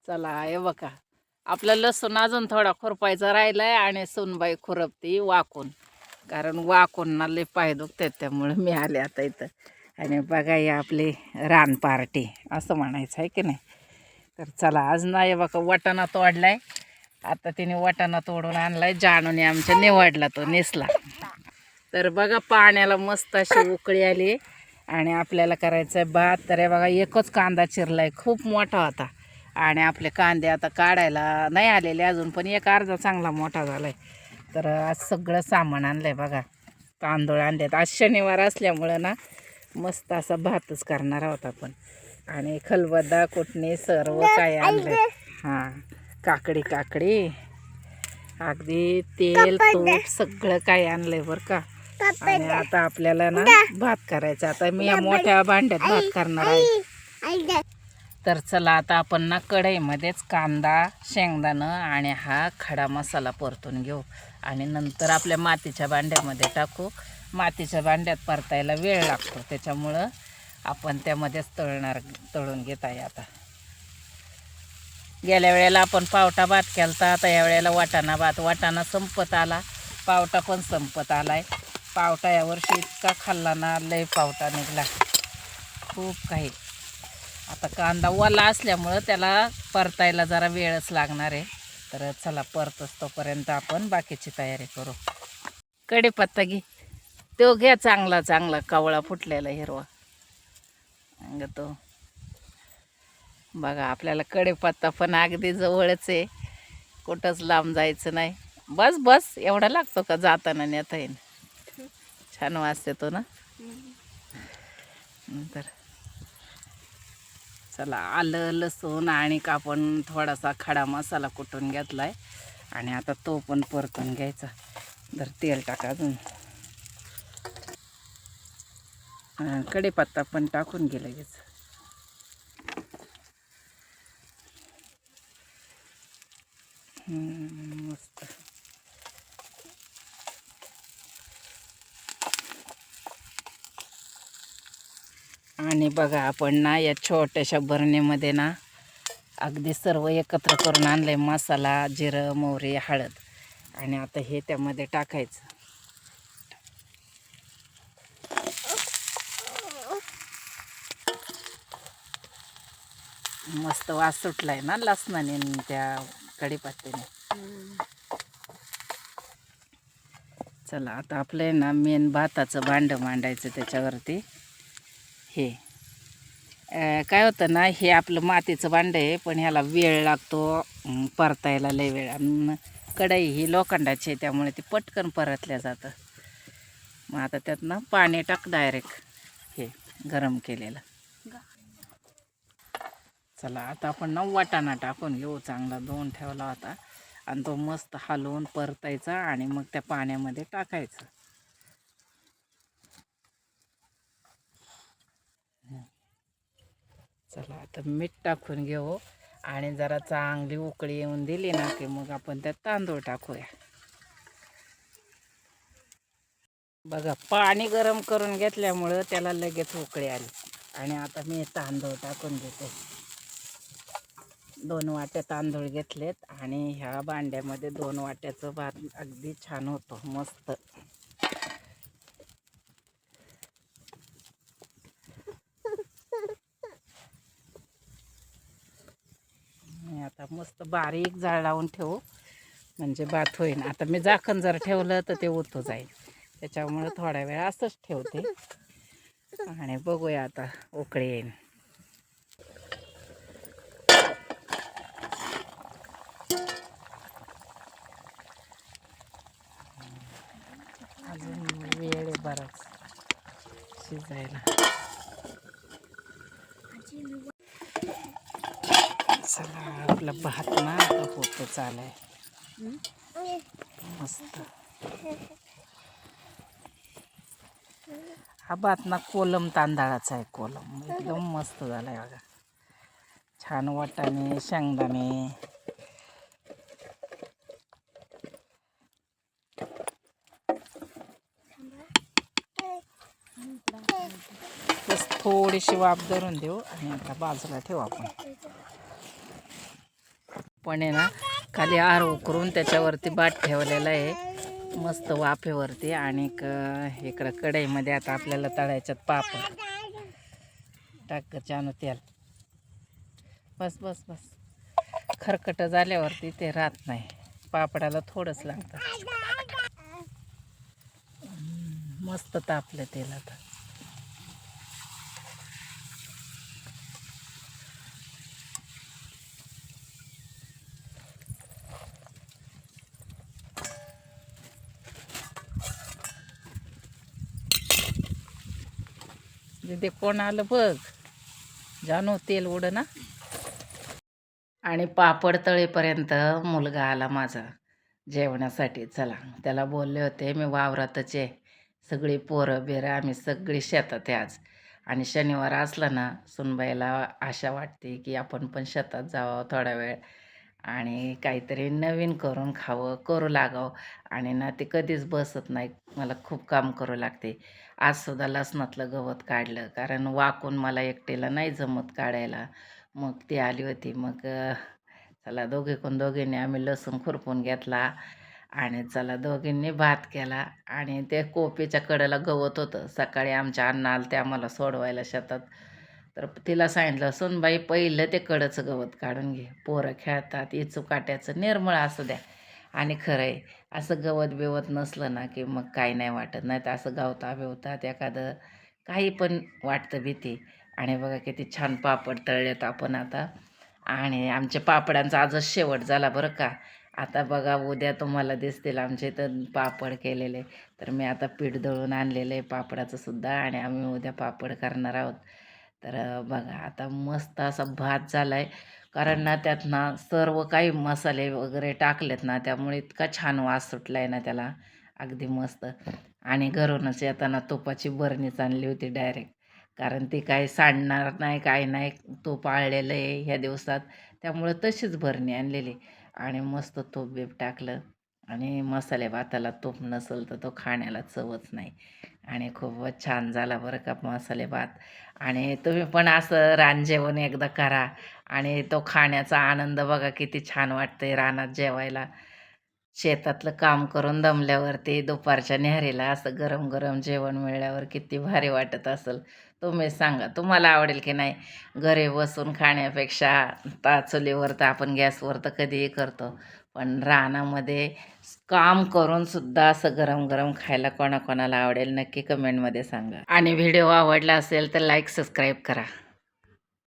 चला हे बघा, आपला लसूण अजून थोडा खुरपायचा राहिलाय आणि सुनबाई खुरपती वाकून, कारण वाकून लय पाय दुखतात, त्यामुळे मी आले आता इथं. आणि बघा ही आपली रान पार्टी असं म्हणायचं आहे की नाही. तर चला आज नाही बघा वाटाणा तोडलाय, आता तिने वाटाणा तोडून आणलाय, जानूने आमच्या निवडला तो नेसला. तर बघा पाण्याला मस्त अशी उकळी आली आणि आपल्याला करायचं आहे भात. तर हे बघा एकच कांदा चिरलाय, खूप मोठा होता. आणि आपले कांदे आता काढायला नाही आलेले अजून, पण एक अर्धा चांगला मोठा झालाय. तर आज सगळं सामान आणलंय बघा, तांदूळ आणलेत. आज शनिवार असल्यामुळं ना मस्त असा भातच करणार आहोत आपण. आणि खलबत्ता कुटणी सर्व काय आणलंय. हां, काकडी अगदी तेल तूप सगळं काय आणलंय बरं का. आणि आता आपल्याला ना भात करायचा. आता मी या मोठ्या भांड्यात भात करणार आहे. तर चला आता आपण ना कढईमध्येच कांदा, शेंगदाणं आणि हा खडा मसाला परतून घेऊ आणि नंतर आपल्या मातीच्या भांड्यामध्ये टाकू. मातीच्या भांड्यात परतायला वेळ लागतो, त्याच्यामुळं आपण त्यामध्येच तळून घेत आहे. आता गेल्या वेळेला आपण पावटा भात केला, आता या वेळेला वाटाणा संपत आला, पावटा पण संपत आलाय. पावटा यावर्षी इतका खाल्ला ना, लय पावटा निघला, खूप काही. आता कांदा ओला असल्यामुळं त्याला परतायला जरा वेळच लागणार आहे. तर चला परतच तोपर्यंत आपण बाकीची तयारी करू. कढीपत्ता घे, तो घ्या चांगला कवळा फुटलेला हिरवा तो. बघा आपल्याला कढीपत्ता पण अगदी जवळच आहे, कुठंच लांब जायचं नाही. बस एवढा लागतो का जाताना नेता येईल, छान वास येतो ना. तर चला आलं लसूण आणि आपण थोडासा खडा मसाला कुटून घेतलाय आणि आता तो पण परतून घ्यायचा. तर तेल टाका अजून, कढीपत्ता पण टाकून घे लगेच. मस्त. आणि बघा आपण ना या छोट्याशा बरणीमध्ये ना अगदी सर्व एकत्र करून आणलंय, मसाला, जिरं, मोहरी, हळद. आणि आता हे त्यामध्ये टाकायचं. मस्त वास सुटलाय ना लसणाने त्या कढीपत्त्याने. चला आता आपलं ना मेन भाताचं भांडं मांडायचं. त्याच्यावरती हे काय होतं ना, हे आपलं मातीचं भांडं आहे, पण ह्याला वेळ लागतो परतायला, लय वेळ. आणि कढई ही लोखंडाची आहे, त्यामुळे ती पटकन परतल्या जातं. मग आता त्यात ना पाणी टाक डायरेक्ट, हे गरम केलेलं. चला आता आपण ना वाटाणा टाकून घेऊ. चांगला धुवून ठेवला होता आणि तो मस्त हलवून परतायचा आणि मग त्या पाण्यामध्ये टाकायचं. चला आता मीठ टाकून घेऊ आणि जरा चांगली उकळी येऊन दिली ना की मग आपण त्यात तांदूळ टाकूया. बघा पाणी गरम करून घेतल्यामुळं त्याला लगेच उकळी आली. आणि आता मी तांदूळ टाकून घेते. 2 वाट्या तांदूळ घेतलेत आणि ह्या भांड्यामध्ये 2 वाट्याचं भात अगदी छान होतो, मस्त. आता मस्त बारीक जाळ लावून ठेवू, म्हणजे भात होईल. आता मी झाकण जर ठेवलं तर ते उतू जाईल, त्याच्यामुळे थोडा वेळ असंच ठेवते आणि बघूया आता उकळी येईल. अजून वेळ आहे बराच शिजायला. चला आपला भात ना आता होतं चालाय मस्त. हा भात ना कोलम तांदळाचा आहे, कोलम एकदम मस्त झालाय बघा. छान वाटाणे, शेंगदाणे, बस थोडीशी वाफ धरून देऊ आणि आता बाजूला ठेवू आपण. आपण आहे ना खाली आर उकरून त्याच्यावरती भात ठेवलेला आहे मस्त वाफेवरती. आणि इकडं कढईमध्ये आता आपल्याला तळायच्यात पापड. टाक चानू तेल. बस बस बस. खरकट झाल्यावरती ते राहत नाही, पापडाला थोडंच लागतं. मस्त तापलं तेल आता. दीदी कोण आलं बघ, जानू तेल उड ना. आणि पापड तळेपर्यंत मुलगा आला माझा जेवणासाठी. चला त्याला बोलले होते मी वावरातच आहे, सगळी पोरं बिरं आम्ही सगळी शेतात आहे आज. आणि शनिवार असला ना सुनबाईला आशा वाटते की आपण पण शेतात जावं थोडा वेळ आणि काहीतरी नवीन करून खावं, करू लागावं. आणि ना ते कधीच बसत नाही, मला खूप काम करू लागते. आजसुद्धा लसणातलं गवत काढलं, कारण वाकून मला एकटीला नाही जमत काढायला. मग ती आली होती. मग चला दोघींनी आम्ही लसूण खुरपून घेतला आणि चला दोघींनी भात केला. आणि ते कोपीच्या कडेला गवत होतं, सकाळी आमच्या अण्णा आलं ते आम्हाला सोडवायला शेतात. तर तिला सांगितलं सुनबाई पहिलं ते कडचं गवत काढून घे, पोरं खेळतात, इचू काट्याचं निर्मळ असू द्या. आणि खरं आहे, असं गवत बिवत नसलं ना की मग काही नाही वाटत, नाही तर असं गावता बिवतात एखादं काही पण वाटतं भीती. आणि बघा किती छान पापड तळलेत आपण आता. आणि आमच्या पापडांचा आजच शेवट झाला बरं का. आता बघा उद्या तुम्हाला दिसतील आमच्या इथं पापड केलेले. तर मी आता पीठ दळून आणलेलं आहे पापडाचं सुद्धा, आणि आम्ही उद्या पापड करणार आहोत. तर बघा आता मस्त असा भात झाला आहे, कारण ना त्यात ना सर्व काही मसाले वगैरे टाकलेत ना, त्यामुळे इतका छान वास सुटला आहे ना त्याला, अगदी मस्त. आणि घरूनच येताना तुपाची बरणीच आणली होती डायरेक्ट, कारण ती काही सांडणार नाही, काही नाही, तूप आळलेलं आहे ह्या दिवसात, त्यामुळं तशीच बरणी आणलेली. आणि मस्त तूप बीप टाकलं. आणि मसाले भाताला तूप नसेल तर तो खाण्याला चवच नाही. आणि खूपच छान झाला बरं का मसाले भात. आणि तुम्ही पण असं रानजेवण एकदा करा, आणि तो खाण्याचा आनंद बघा किती छान वाटतंय रानात जेवायला. शेतातलं काम करून दमल्यावरती दुपारच्या न्याहारीला असं गरम गरम जेवण मिळाल्यावर किती भारी वाटत असेल. तुम्ही सांगा तुम्हाला आवडेल की नाही. घरी बसून खाण्यापेक्षा चुलीवर तर आपण गॅसवर तर कधीही करतो, पण रानामध्ये काम करून सुद्धा असं गरम गरम खायला कोणाकोणाला आवडेल नक्की कमेंटमध्ये सांगा. आणि व्हिडिओ आवडला असेल तर लाईक सबस्क्राईब करा.